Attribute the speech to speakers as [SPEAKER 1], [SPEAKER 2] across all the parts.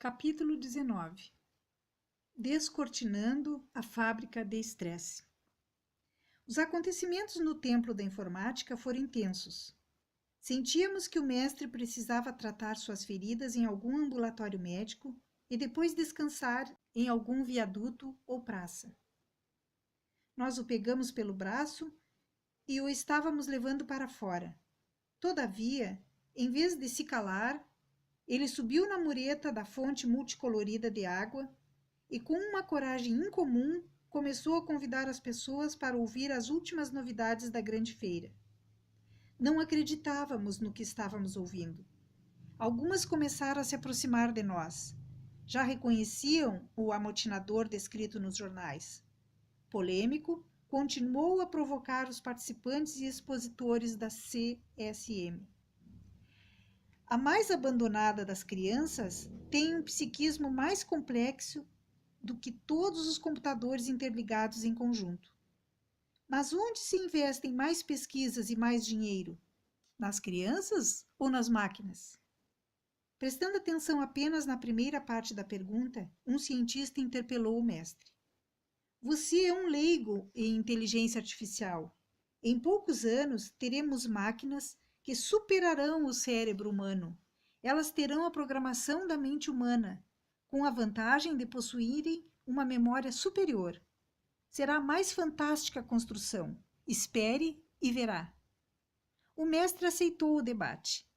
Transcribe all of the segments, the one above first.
[SPEAKER 1] Capítulo 19. Descortinando a fábrica de estresse. Os acontecimentos no templo da informática foram intensos. Sentíamos que o mestre precisava tratar suas feridas em algum ambulatório médico e depois descansar em algum viaduto ou praça. Nós o pegamos pelo braço e o estávamos levando para fora. Todavia, em vez de se calar, ele subiu na mureta da fonte multicolorida de água e, com uma coragem incomum, começou a convidar as pessoas para ouvir as últimas novidades da grande feira. Não acreditávamos no que estávamos ouvindo. Algumas começaram a se aproximar de nós. Já reconheciam o amotinador descrito nos jornais. Polêmico, continuou a provocar os participantes e expositores da CSM. A mais abandonada das crianças tem um psiquismo mais complexo do que todos os computadores interligados em conjunto. Mas onde se investem mais pesquisas e mais dinheiro? Nas crianças ou nas máquinas? Prestando atenção apenas na primeira parte da pergunta, um cientista interpelou o mestre. Você é um leigo em inteligência artificial. Em poucos anos, teremos máquinas que superarão o cérebro humano. Elas terão a programação da mente humana, com a vantagem de possuírem uma memória superior. Será a mais fantástica a construção. Espere e verá. O mestre aceitou o debate.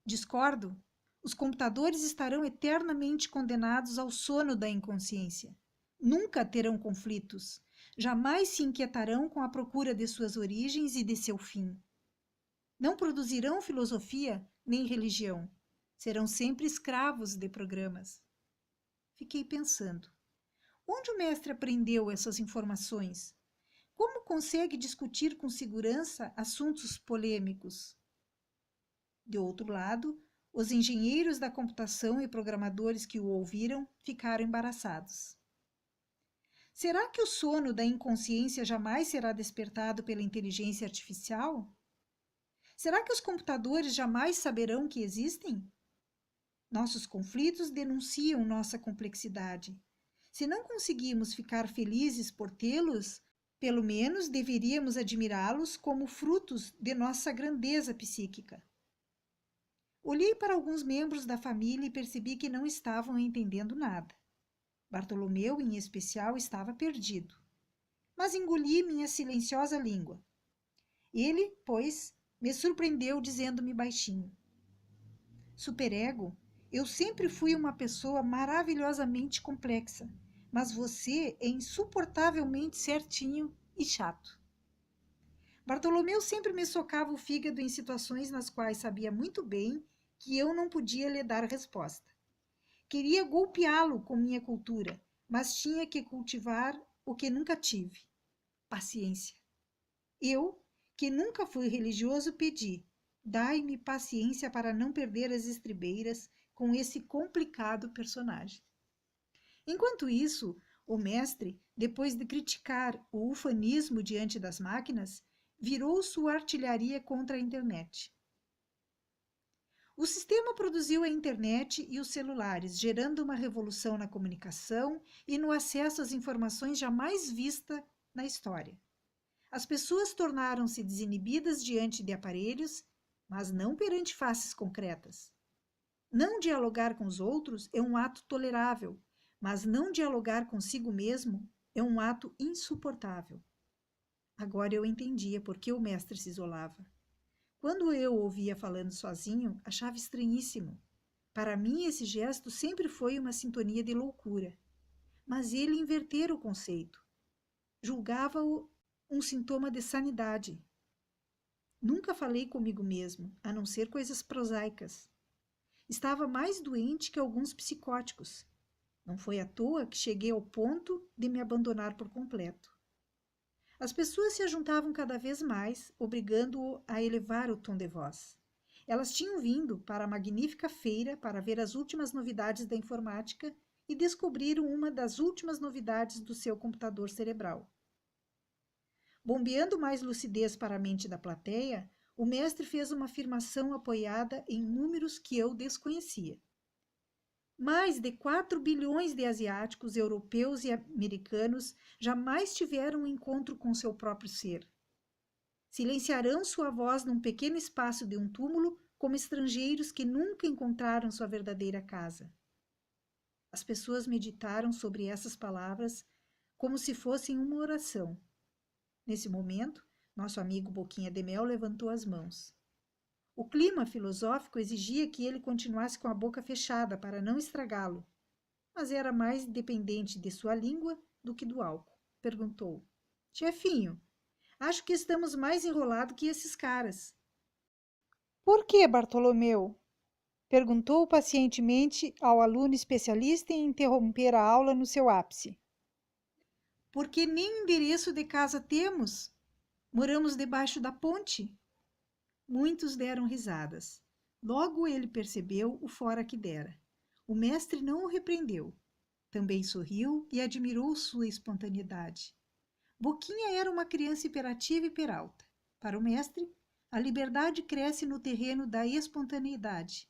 [SPEAKER 1] Discordo. Os computadores estarão eternamente condenados ao sono da inconsciência. Nunca terão conflitos. Jamais se inquietarão com a procura de suas origens e de seu fim. Não produzirão filosofia nem religião. Serão sempre escravos de programas. Fiquei pensando. Onde o mestre aprendeu essas informações? Como consegue discutir com segurança assuntos polêmicos? De outro lado, os engenheiros da computação e programadores que o ouviram ficaram embaraçados. Será que o sono da inconsciência jamais será despertado pela inteligência artificial? Será que os computadores jamais saberão que existem? Nossos conflitos denunciam nossa complexidade. Se não conseguimos ficar felizes por tê-los, pelo menos deveríamos admirá-los como frutos de nossa grandeza psíquica. Olhei para alguns membros da família e percebi que não estavam entendendo nada. Bartolomeu, em especial, estava perdido. Mas engoli minha silenciosa língua. Ele, pois, me surpreendeu dizendo-me baixinho: Superego, eu sempre fui uma pessoa maravilhosamente complexa, mas você é insuportavelmente certinho e chato. Bartolomeu sempre me socava o fígado em situações nas quais sabia muito bem que eu não podia lhe dar resposta. Queria golpeá-lo com minha cultura, mas tinha que cultivar o que nunca tive: paciência. Eu, que nunca fui religioso, pedi: dai-me paciência para não perder as estribeiras com esse complicado personagem. Enquanto isso, o mestre, depois de criticar o ufanismo diante das máquinas, virou sua artilharia contra a internet. O sistema produziu a internet e os celulares, gerando uma revolução na comunicação e no acesso às informações jamais vista na história. As pessoas tornaram-se desinibidas diante de aparelhos, mas não perante faces concretas. Não dialogar com os outros é um ato tolerável, mas não dialogar consigo mesmo é um ato insuportável. Agora eu entendia por que o mestre se isolava. Quando eu o ouvia falando sozinho, achava estranhíssimo. Para mim, esse gesto sempre foi uma sintonia de loucura. Mas ele invertera o conceito. Julgava-o um sintoma de sanidade. Nunca falei comigo mesmo, a não ser coisas prosaicas. Estava mais doente que alguns psicóticos. Não foi à toa que cheguei ao ponto de me abandonar por completo. As pessoas se ajuntavam cada vez mais, obrigando-o a elevar o tom de voz. Elas tinham vindo para a magnífica feira para ver as últimas novidades da informática e descobriram uma das últimas novidades do seu computador cerebral. Bombeando mais lucidez para a mente da plateia, o mestre fez uma afirmação apoiada em números que eu desconhecia. Mais de 4 bilhões de asiáticos, europeus e americanos jamais tiveram um encontro com seu próprio ser. Silenciarão sua voz num pequeno espaço de um túmulo como estrangeiros que nunca encontraram sua verdadeira casa. As pessoas meditaram sobre essas palavras como se fossem uma oração. Nesse momento, nosso amigo Boquinha de Mel levantou as mãos. O clima filosófico exigia que ele continuasse com a boca fechada para não estragá-lo, mas era mais dependente de sua língua do que do álcool. Perguntou: Chefinho, acho que estamos mais enrolados que esses caras. Por que, Bartolomeu? Perguntou pacientemente ao aluno especialista em interromper a aula no seu ápice. Porque nem endereço de casa temos. Moramos debaixo da ponte. Muitos deram risadas. Logo ele percebeu o fora que dera. O mestre não o repreendeu. Também sorriu e admirou sua espontaneidade. Boquinha era uma criança hiperativa e peralta. Para o mestre, a liberdade cresce no terreno da espontaneidade.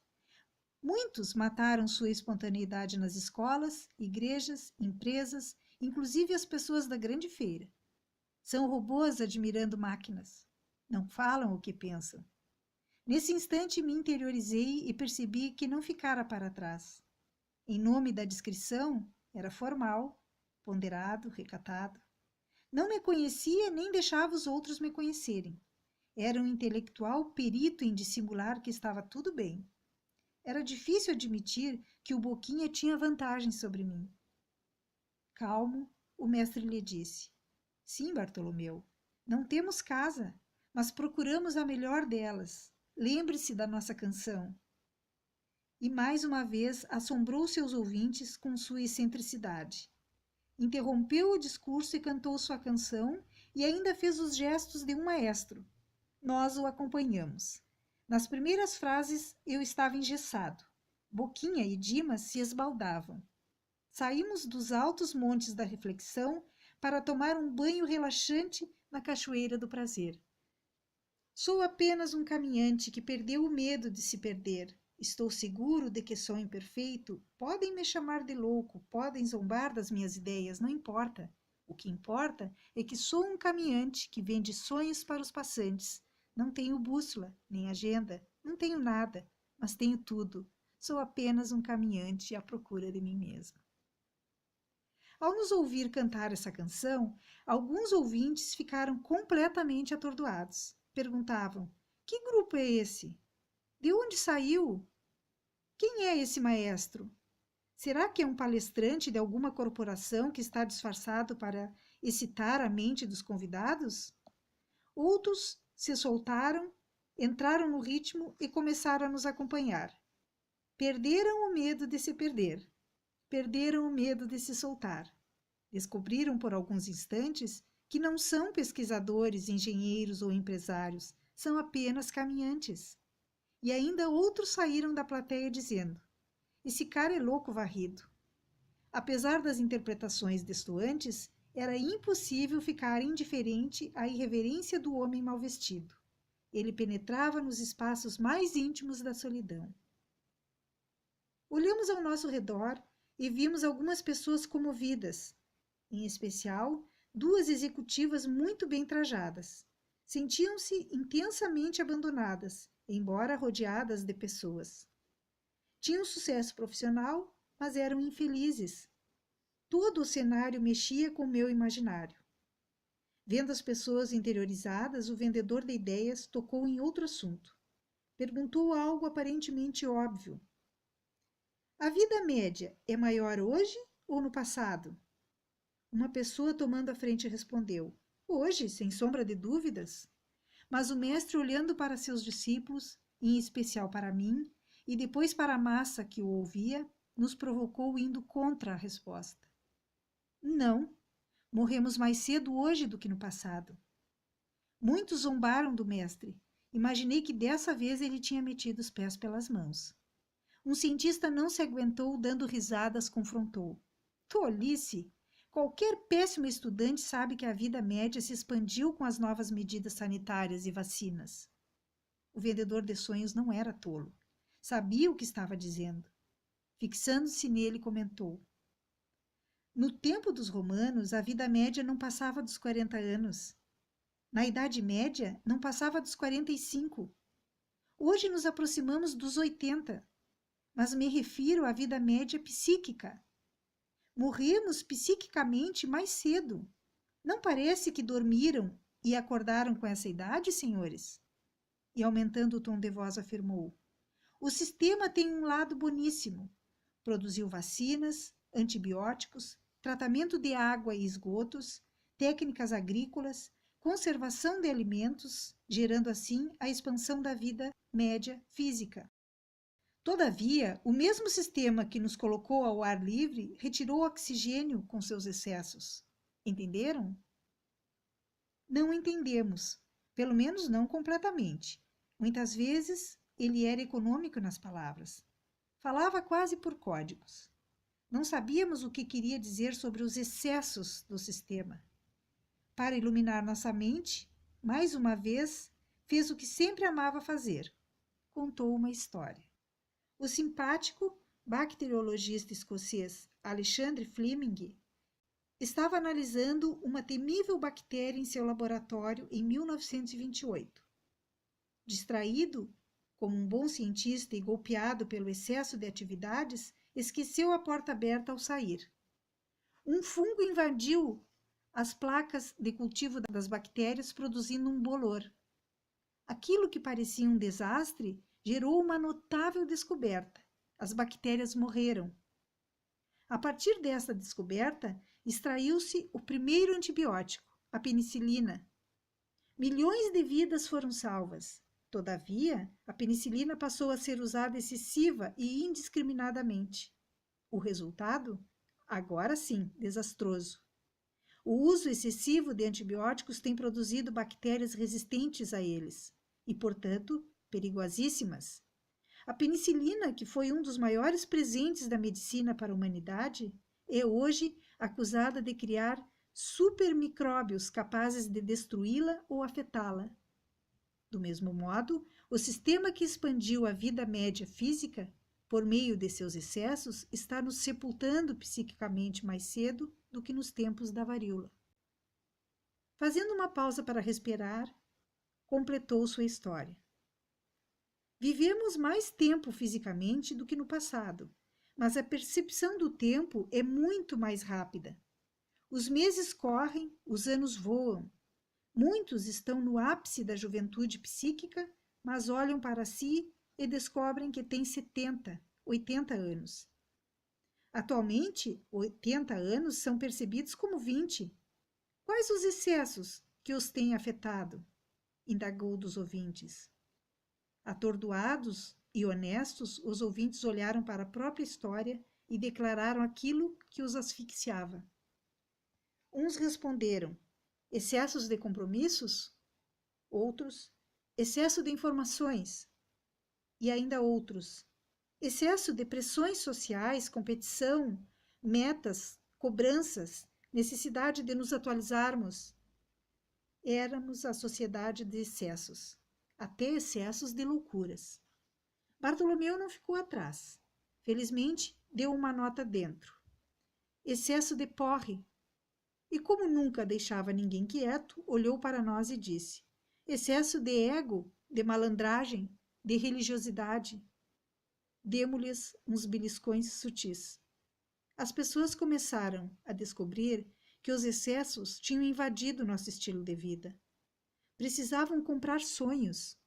[SPEAKER 1] Muitos mataram sua espontaneidade nas escolas, igrejas, empresas, inclusive as pessoas da grande feira. São robôs admirando máquinas. Não falam o que pensam. Nesse instante me interiorizei e percebi que não ficara para trás. Em nome da discrição, era formal, ponderado, recatado. Não me conhecia nem deixava os outros me conhecerem. Era um intelectual perito em dissimular que estava tudo bem. Era difícil admitir que o Boquinha tinha vantagem sobre mim. Calmo, o mestre lhe disse: Sim, Bartolomeu, não temos casa, mas procuramos a melhor delas. Lembre-se da nossa canção. E mais uma vez assombrou seus ouvintes com sua excentricidade. Interrompeu o discurso e cantou sua canção e ainda fez os gestos de um maestro. Nós o acompanhamos. Nas primeiras frases eu estava engessado. Boquinha e Dimas se esbaldavam. Saímos dos altos montes da reflexão para tomar um banho relaxante na cachoeira do prazer. Sou apenas um caminhante que perdeu o medo de se perder. Estou seguro de que sou imperfeito. Podem me chamar de louco, podem zombar das minhas ideias, não importa. O que importa é que sou um caminhante que vende sonhos para os passantes. Não tenho bússola, nem agenda, não tenho nada, mas tenho tudo. Sou apenas um caminhante à procura de mim mesmo. Ao nos ouvir cantar essa canção, alguns ouvintes ficaram completamente atordoados. Perguntavam: que grupo é esse? De onde saiu? Quem é esse maestro? Será que é um palestrante de alguma corporação que está disfarçado para excitar a mente dos convidados? Outros se soltaram, entraram no ritmo e começaram a nos acompanhar. Perderam o medo de se perder. Perderam o medo de se soltar. Descobriram por alguns instantes que não são pesquisadores, engenheiros ou empresários, são apenas caminhantes. E ainda outros saíram da plateia dizendo: esse cara é louco varrido. Apesar das interpretações destoantes, era impossível ficar indiferente à irreverência do homem mal vestido. Ele penetrava nos espaços mais íntimos da solidão. Olhamos ao nosso redor e vimos algumas pessoas comovidas, em especial 2 executivas muito bem trajadas. Sentiam-se intensamente abandonadas, embora rodeadas de pessoas. Tinham sucesso profissional, mas eram infelizes. Todo o cenário mexia com o meu imaginário. Vendo as pessoas interiorizadas, o vendedor de ideias tocou em outro assunto. Perguntou algo aparentemente óbvio. A vida média é maior hoje ou no passado? Uma pessoa tomando a frente respondeu: hoje, sem sombra de dúvidas. Mas o mestre, olhando para seus discípulos, em especial para mim, e depois para a massa que o ouvia, nos provocou indo contra a resposta. Não, morremos mais cedo hoje do que no passado. Muitos zombaram do mestre. Imaginei que dessa vez ele tinha metido os pés pelas mãos. Um cientista não se aguentou, dando risadas, confrontou. Tolice! Qualquer péssimo estudante sabe que a vida média se expandiu com as novas medidas sanitárias e vacinas. O vendedor de sonhos não era tolo. Sabia o que estava dizendo. Fixando-se nele, comentou: no tempo dos romanos, a vida média não passava dos 40 anos. Na Idade Média, não passava dos 45. Hoje nos aproximamos dos 80, mas me refiro à vida média psíquica. Morremos psiquicamente mais cedo. Não parece que dormiram e acordaram com essa idade, senhores? E aumentando o tom de voz afirmou: o sistema tem um lado boníssimo. Produziu vacinas, antibióticos, tratamento de água e esgotos, técnicas agrícolas, conservação de alimentos, gerando assim a expansão da vida média física. Todavia, o mesmo sistema que nos colocou ao ar livre retirou o oxigênio com seus excessos. Entenderam? Não entendemos, pelo menos não completamente. Muitas vezes ele era econômico nas palavras. Falava quase por códigos. Não sabíamos o que queria dizer sobre os excessos do sistema. Para iluminar nossa mente, mais uma vez, fez o que sempre amava fazer. Contou uma história. O simpático bacteriologista escocês Alexander Fleming estava analisando uma temível bactéria em seu laboratório em 1928. Distraído, como um bom cientista e golpeado pelo excesso de atividades, esqueceu a porta aberta ao sair. Um fungo invadiu as placas de cultivo das bactérias, produzindo um bolor. Aquilo que parecia um desastre gerou uma notável descoberta. As bactérias morreram. A partir desta descoberta, extraiu-se o primeiro antibiótico, a penicilina. Milhões de vidas foram salvas. Todavia, a penicilina passou a ser usada excessiva e indiscriminadamente. O resultado? Agora sim, desastroso. O uso excessivo de antibióticos tem produzido bactérias resistentes a eles e, portanto, perigosíssimas. A penicilina, que foi um dos maiores presentes da medicina para a humanidade, é hoje acusada de criar supermicróbios capazes de destruí-la ou afetá-la. Do mesmo modo, o sistema que expandiu a vida média física, por meio de seus excessos, está nos sepultando psiquicamente mais cedo do que nos tempos da varíola. Fazendo uma pausa para respirar, completou sua história. Vivemos mais tempo fisicamente do que no passado, mas a percepção do tempo é muito mais rápida. Os meses correm, os anos voam. Muitos estão no ápice da juventude psíquica, mas olham para si e descobrem que têm 70, 80 anos. Atualmente, 80 anos são percebidos como 20. Quais os excessos que os têm afetado? Indagou dos ouvintes. Atordoados e honestos, os ouvintes olharam para a própria história e declararam aquilo que os asfixiava. Uns responderam: excessos de compromissos? Outros: excesso de informações. E ainda outros: excesso de pressões sociais, competição, metas, cobranças, necessidade de nos atualizarmos. Éramos a sociedade de excessos, até excessos de loucuras. Bartolomeu não ficou atrás. Felizmente, deu uma nota dentro. Excesso de porre. E como nunca deixava ninguém quieto, olhou para nós e disse: excesso de ego, de malandragem, de religiosidade. Demo-lhes uns beliscões sutis. As pessoas começaram a descobrir que os excessos tinham invadido nosso estilo de vida. Precisavam comprar sonhos.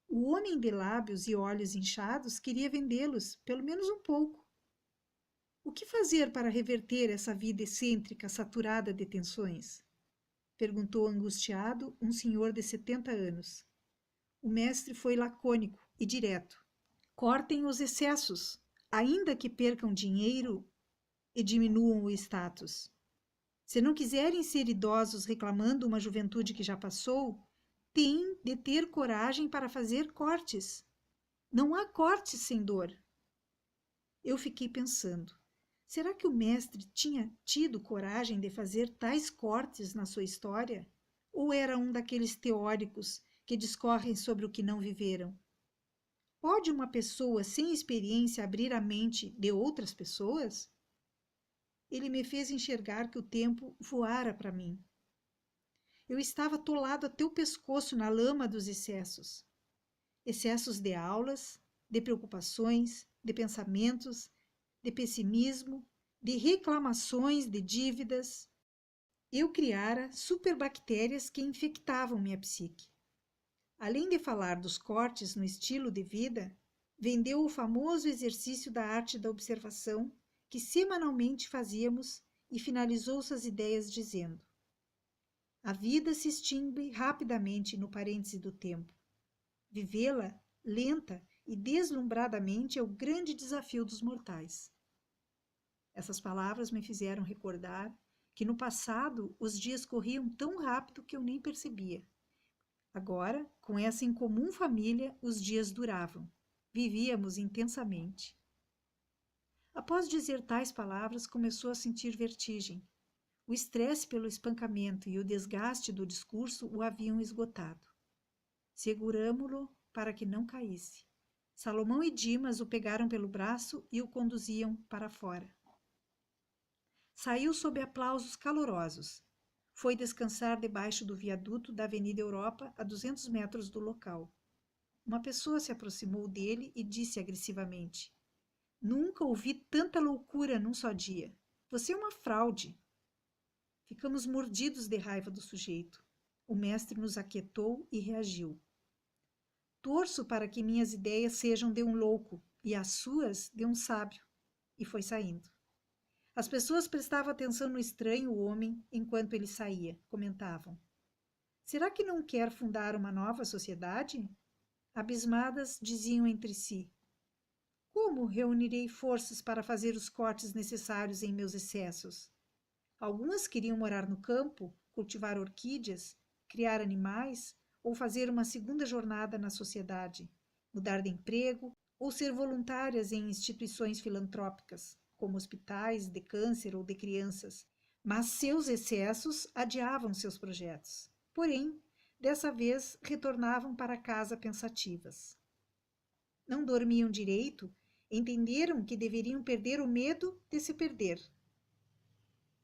[SPEAKER 1] O homem de lábios e olhos inchados queria vendê-los, pelo menos um pouco. O que fazer para reverter essa vida excêntrica saturada de tensões? Perguntou angustiado um senhor de 70 anos. O mestre foi lacônico e direto. Cortem os excessos, ainda que percam dinheiro e diminuam o status. Se não quiserem ser idosos reclamando uma juventude que já passou, têm de ter coragem para fazer cortes. Não há cortes sem dor. Eu fiquei pensando. Será que o mestre tinha tido coragem de fazer tais cortes na sua história? Ou era um daqueles teóricos que discorrem sobre o que não viveram? Pode uma pessoa sem experiência abrir a mente de outras pessoas? Ele me fez enxergar que o tempo voara para mim. Eu estava atolado até o pescoço na lama dos excessos. Excessos de aulas, de preocupações, de pensamentos, de pessimismo, de reclamações, de dívidas. Eu criara superbactérias que infectavam minha psique. Além de falar dos cortes no estilo de vida, vendeu o famoso exercício da arte da observação que semanalmente fazíamos e finalizou suas ideias dizendo: a vida se extingue rapidamente no parêntese do tempo. Vivê-la, lenta e deslumbradamente, é o grande desafio dos mortais. Essas palavras me fizeram recordar que no passado os dias corriam tão rápido que eu nem percebia. Agora, com essa incomum família, os dias duravam. Vivíamos intensamente. Após dizer tais palavras, começou a sentir vertigem. O estresse pelo espancamento e o desgaste do discurso o haviam esgotado. Seguramo-lo para que não caísse. Salomão e Dimas o pegaram pelo braço e o conduziam para fora. Saiu sob aplausos calorosos. Foi descansar debaixo do viaduto da Avenida Europa, a 200 metros do local. Uma pessoa se aproximou dele e disse agressivamente: nunca ouvi tanta loucura num só dia. Você é uma fraude. Ficamos mordidos de raiva do sujeito. O mestre nos aquietou e reagiu. Torço para que minhas ideias sejam de um louco e as suas de um sábio. E foi saindo. As pessoas prestavam atenção no estranho homem enquanto ele saía. Comentavam: será que não quer fundar uma nova sociedade? Abismadas, diziam entre si: como reunirei forças para fazer os cortes necessários em meus excessos? Algumas queriam morar no campo, cultivar orquídeas, criar animais ou fazer uma segunda jornada na sociedade, mudar de emprego ou ser voluntárias em instituições filantrópicas, como hospitais de câncer ou de crianças. Mas seus excessos adiavam seus projetos. Porém, dessa vez retornavam para casa pensativas. Não dormiam direito, entenderam que deveriam perder o medo de se perder.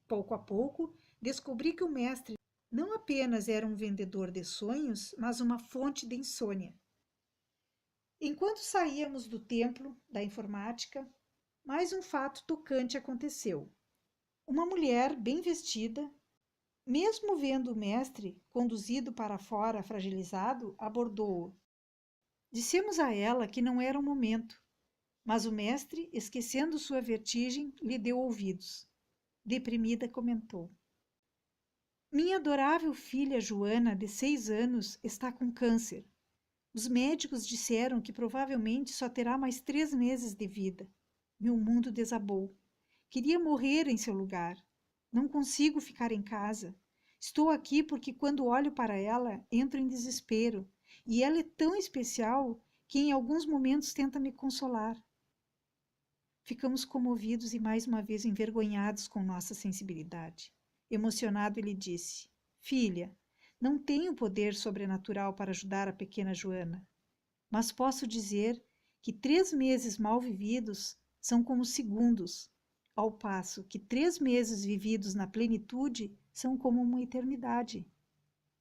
[SPEAKER 1] Pouco a pouco, descobri que o mestre não apenas era um vendedor de sonhos, mas uma fonte de insônia. Enquanto saíamos do templo da informática, mais um fato tocante aconteceu. Uma mulher bem vestida, mesmo vendo o mestre conduzido para fora fragilizado, abordou-o. Dissemos a ela que não era o momento, mas o mestre, esquecendo sua vertigem, lhe deu ouvidos. Deprimida, comentou: minha adorável filha Joana, de 6 anos, está com câncer. Os médicos disseram que provavelmente só terá mais 3 meses de vida. Meu mundo desabou. Queria morrer em seu lugar. Não consigo ficar em casa. Estou aqui porque quando olho para ela, entro em desespero. E ela é tão especial que em alguns momentos tenta me consolar. Ficamos comovidos e mais uma vez envergonhados com nossa sensibilidade. Emocionado, ele disse: filha, não tenho poder sobrenatural para ajudar a pequena Joana, mas posso dizer que 3 meses mal vividos são como segundos, ao passo que 3 meses vividos na plenitude são como uma eternidade.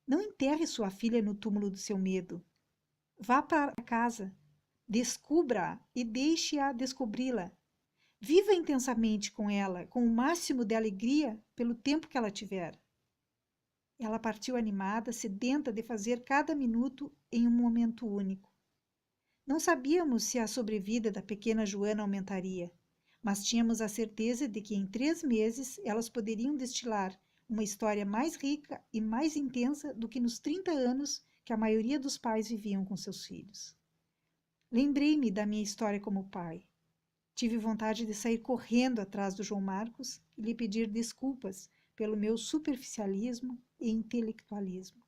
[SPEAKER 1] Não enterre sua filha no túmulo do seu medo. Vá para casa, descubra-a e deixe-a descobri-la. Viva intensamente com ela, com o máximo de alegria pelo tempo que ela tiver. Ela partiu animada, sedenta de fazer cada minuto em um momento único. Não sabíamos se a sobrevida da pequena Joana aumentaria, mas tínhamos a certeza de que em 3 meses elas poderiam destilar uma história mais rica e mais intensa do que nos 30 anos que a maioria dos pais viviam com seus filhos. Lembrei-me da minha história como pai. Tive vontade de sair correndo atrás do João Marcos e lhe pedir desculpas pelo meu superficialismo e intelectualismo.